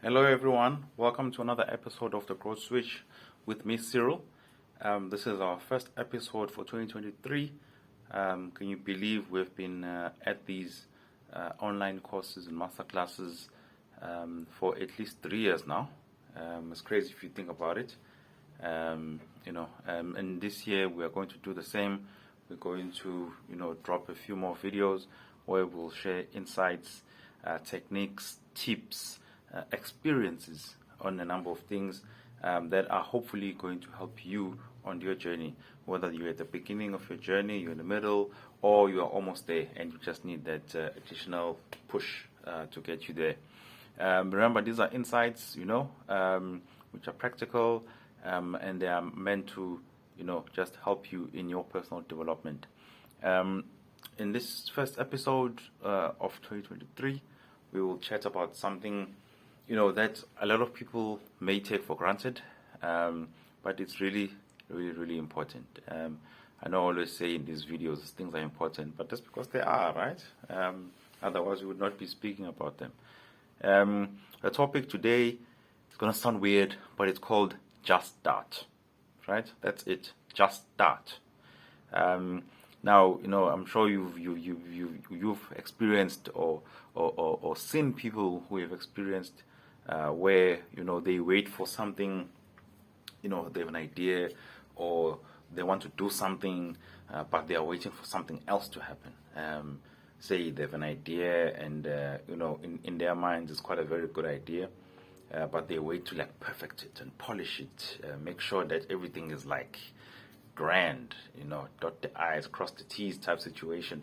Hello, everyone. Welcome to another episode of the Growth Switch with me, Cyril. This is our first episode for 2023. Can you believe we've been at these online courses and masterclasses for at least 3 years now? It's crazy if you think about it. And this year we are going to do the same. We're going to, drop a few more videos where we'll share insights, techniques, tips, experiences on a number of things that are hopefully going to help you on your journey, whether you're at the beginning of your journey, you're in the middle, or you are almost there and you just need that additional push to get you there. Remember, these are insights, which are practical and they are meant to, just help you in your personal development. In this first episode of 2023, we will chat about something that a lot of people may take for granted, but it's really, really, really important. I know I always say in these videos things are important, but that's because they are, right? Otherwise, we would not be speaking about them. The topic today is going to sound weird, but it's called Just Start, right? That's it. Just start. Now, I'm sure you've experienced or seen people who have experienced where they wait for something, they have an idea or they want to do something, but they are waiting for something else to happen. Say they have an idea and in their minds it's quite a very good idea, but they wait to perfect it and polish it, make sure that everything is grand, dot the I's, cross the T's type situation,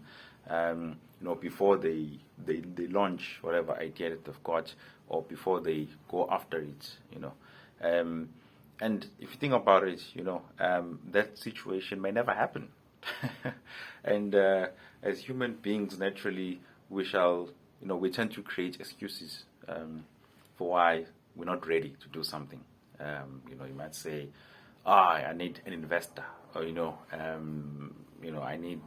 before they launch whatever idea that they've got, or before they go after it, and if you think about it, that situation may never happen. And as human beings, naturally, we tend to create excuses for why we're not ready to do something. You might say, I need an investor, or I need,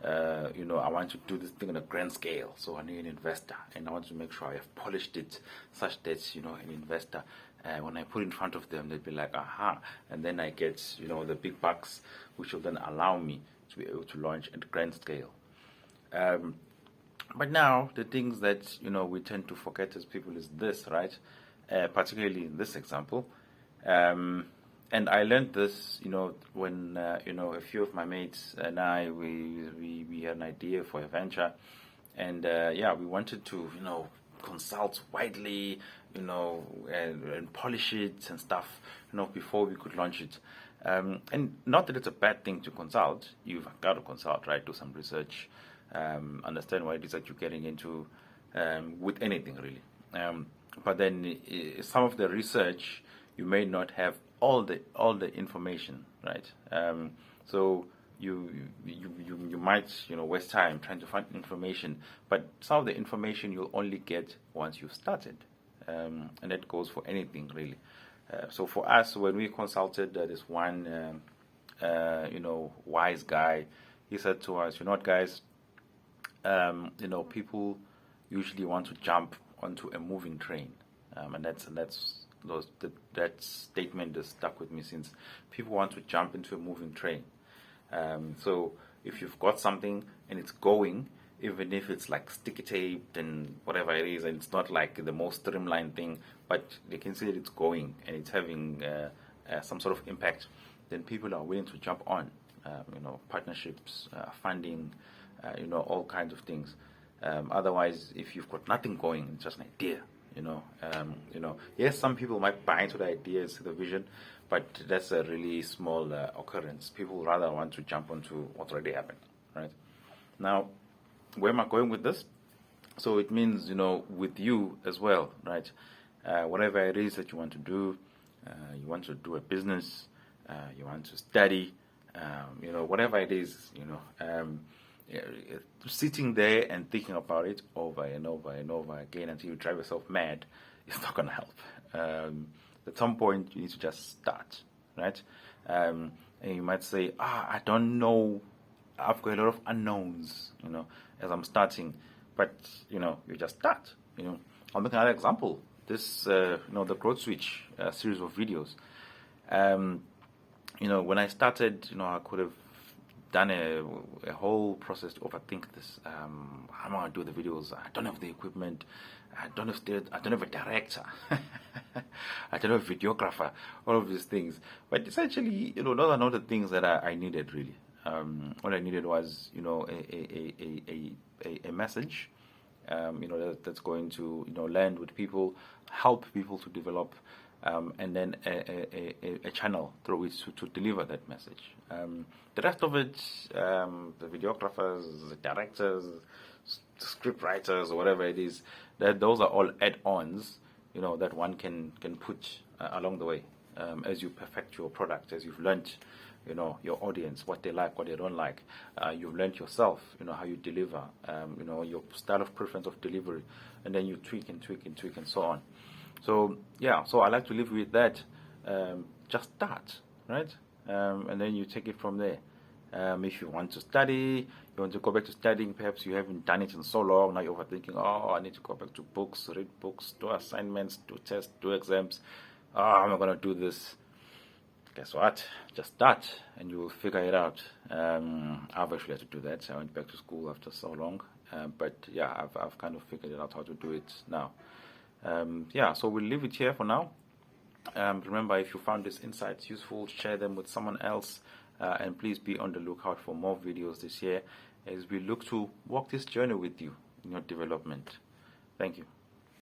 I want to do this thing on a grand scale, so I need an investor, and I want to make sure I have polished it such that an investor, when I put it in front of them, they'll be like, aha, and then I get the big bucks, which will then allow me to be able to launch at grand scale. But now the things that we tend to forget as people is this, right? Particularly in this example. And I learned this, when a few of my mates and I we had an idea for a venture, and we wanted to consult widely, and polish it and stuff, before we could launch it. And not that it's a bad thing to consult. You've got to consult, right? Do some research, understand what it is that you're getting into, with anything really. But then some of the research you may not have all the information, right? So you might waste time trying to find information, but some of the information you'll only get once you've started, and that goes for anything really. So for us, when we consulted this one, wise guy, he said to us, guys, people usually want to jump onto a moving train, and that statement has stuck with me since. People want to jump into a moving train. So if you've got something and it's going, even if it's sticky taped and whatever it is, and it's not the most streamlined thing, but they can see that it's going and it's having some sort of impact, then people are willing to jump on. Partnerships, funding, all kinds of things. Otherwise, if you've got nothing going, it's just an idea. Yes, some people might buy into the ideas, the vision, but that's a really small occurrence. People rather want to jump onto what's already happened, right? Now, where am I going with this? So it means, with you as well, right? Whatever it is that you want to do, you want to do a business, you want to study, whatever it is, sitting there and thinking about it over and over and over again until you drive yourself mad is not going to help. At some point, you need to just start, right? And you might say, I don't know, I've got a lot of unknowns, as I'm starting, but, you just start, I'll make another example. this the growth switch series of videos. When I started, I could have done a whole process to overthink this. How am I going to do the videos? I don't have the equipment. I don't have a director. I don't have a videographer. All of these things. But essentially, those are not the things that I needed really. What I needed was, a message, that's going to, land with people, help people to develop, and then a channel through which to deliver that message. The rest of it, the videographers, the directors, the script writers, or whatever it is, those are all add-ons, that one can put along the way, as you perfect your product, as you've learned, your audience, what they like, what they don't like. You've learned yourself, how you deliver, your style of preference of delivery, and then you tweak and tweak and tweak and so on. So I like to live with that. Just start, right? And then you take it from there. If you want to study, you want to go back to studying, perhaps you haven't done it in so long, now you're overthinking, I need to go back to books, read books, do assignments, do tests, do exams. How am I going to do this? Guess what? Just start and you will figure it out. I've actually had to do that. I went back to school after so long. But I've kind of figured out how to do it now. So we'll leave it here for now. Remember, if you found these insights useful, share them with someone else. And please be on the lookout for more videos this year as we look to walk this journey with you in your development. Thank you.